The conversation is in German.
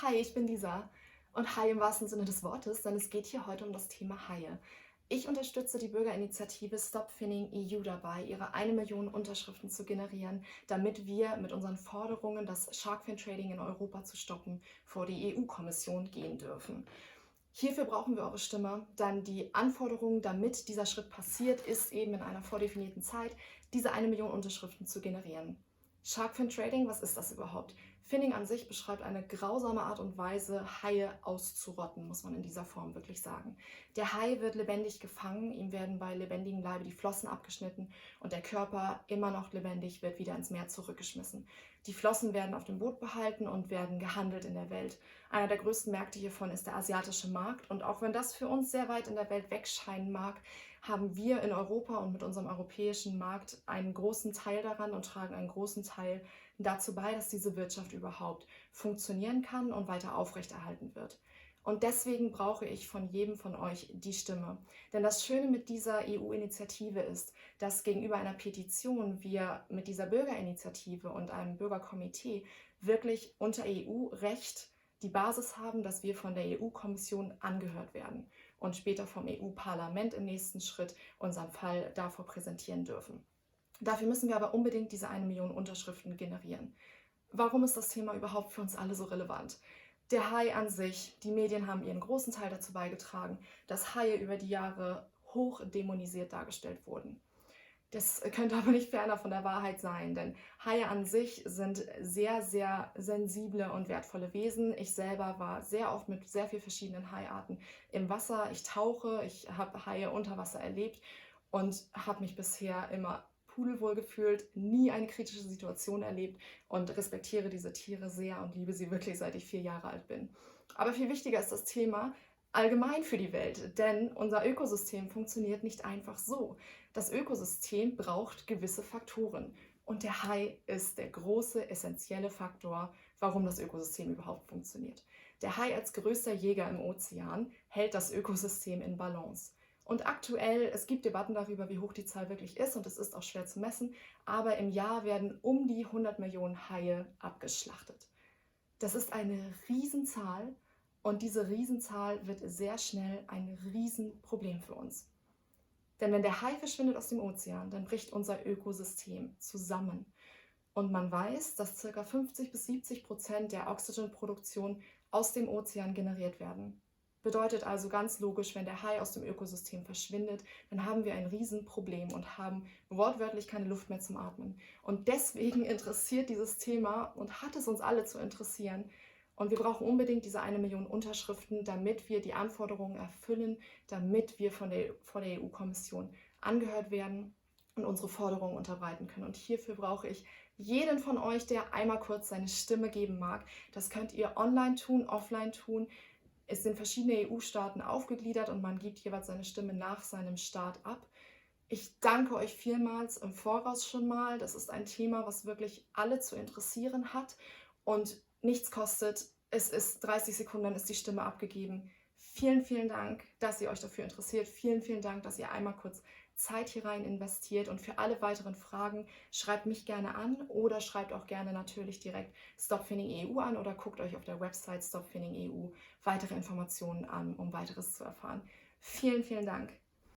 Hi, ich bin Lisa und hi im wahrsten Sinne des Wortes, denn es geht hier heute um das Thema Haie. Ich unterstütze die Bürgerinitiative Stop Finning EU dabei, ihre 1 Million Unterschriften zu generieren, damit wir mit unseren Forderungen, das Shark Fin Trading in Europa zu stoppen, vor die EU-Kommission gehen dürfen. Hierfür brauchen wir eure Stimme, denn die Anforderung, damit dieser Schritt passiert, ist eben in einer vordefinierten Zeit, diese 1 Million Unterschriften zu generieren. Shark Fin Trading, was ist das überhaupt? Finning an sich beschreibt eine grausame Art und Weise, Haie auszurotten, muss man in dieser Form wirklich sagen. Der Hai wird lebendig gefangen, ihm werden bei lebendigem Leibe die Flossen abgeschnitten und der Körper, immer noch lebendig, wird wieder ins Meer zurückgeschmissen. Die Flossen werden auf dem Boot behalten und werden gehandelt in der Welt. Einer der größten Märkte hiervon ist der asiatische Markt und auch wenn das für uns sehr weit in der Welt wegscheinen mag, haben wir in Europa und mit unserem europäischen Markt einen großen Teil daran und tragen einen großen Teil dazu bei, dass diese Wirtschaft überhaupt funktionieren kann und weiter aufrechterhalten wird. Und deswegen brauche ich von jedem von euch die Stimme. Denn das Schöne mit dieser EU-Initiative ist, dass gegenüber einer Petition wir mit dieser Bürgerinitiative und einem Bürgerkomitee wirklich unter EU-Recht die Basis haben, dass wir von der EU-Kommission angehört werden und später vom EU-Parlament im nächsten Schritt unseren Fall davor präsentieren dürfen. Dafür müssen wir aber unbedingt diese 1 Million Unterschriften generieren. Warum ist das Thema überhaupt für uns alle so relevant? Der Hai an sich, die Medien haben ihren großen Teil dazu beigetragen, dass Haie über die Jahre hoch dämonisiert dargestellt wurden. Das könnte aber nicht ferner von der Wahrheit sein, denn Haie an sich sind sehr, sehr sensible und wertvolle Wesen. Ich selber war sehr oft mit sehr vielen verschiedenen Haiarten im Wasser. Ich tauche, ich habe Haie unter Wasser erlebt und habe mich bisher immer pudelwohl gefühlt, nie eine kritische Situation erlebt und respektiere diese Tiere sehr und liebe sie wirklich, seit ich 4 Jahre alt bin. Aber viel wichtiger ist das Thema allgemein für die Welt, denn unser Ökosystem funktioniert nicht einfach so. Das Ökosystem braucht gewisse Faktoren und der Hai ist der große, essentielle Faktor, warum das Ökosystem überhaupt funktioniert. Der Hai als größter Jäger im Ozean hält das Ökosystem in Balance. Und aktuell, es gibt Debatten darüber, wie hoch die Zahl wirklich ist und es ist auch schwer zu messen, aber im Jahr werden um die 100 Millionen Haie abgeschlachtet. Das ist eine Riesenzahl und diese Riesenzahl wird sehr schnell ein Riesenproblem für uns. Denn wenn der Hai verschwindet aus dem Ozean, dann bricht unser Ökosystem zusammen. Und man weiß, dass ca. 50-70% der Oxygenproduktion aus dem Ozean generiert werden. Bedeutet also ganz logisch, wenn der Hai aus dem Ökosystem verschwindet, dann haben wir ein Riesenproblem und haben wortwörtlich keine Luft mehr zum Atmen. Und deswegen interessiert dieses Thema und hat es uns alle zu interessieren. Und wir brauchen unbedingt diese 1 Million Unterschriften, damit wir die Anforderungen erfüllen, damit wir vor der EU-Kommission angehört werden und unsere Forderungen unterbreiten können. Und hierfür brauche ich jeden von euch, der einmal kurz seine Stimme geben mag. Das könnt ihr online tun, offline tun. Es sind verschiedene EU-Staaten aufgegliedert und man gibt jeweils seine Stimme nach seinem Staat ab. Ich danke euch vielmals im Voraus schon mal. Das ist ein Thema, was wirklich alle zu interessieren hat und nichts kostet. Es ist 30 Sekunden, dann ist die Stimme abgegeben. Vielen, vielen Dank, dass ihr euch dafür interessiert. Vielen, vielen Dank, dass ihr einmal kurz Zeit hier rein investiert. Und für alle weiteren Fragen schreibt mich gerne an oder schreibt auch gerne natürlich direkt Stop Finning EU an oder guckt euch auf der Website Stop Finning EU weitere Informationen an, um weiteres zu erfahren. Vielen, vielen Dank.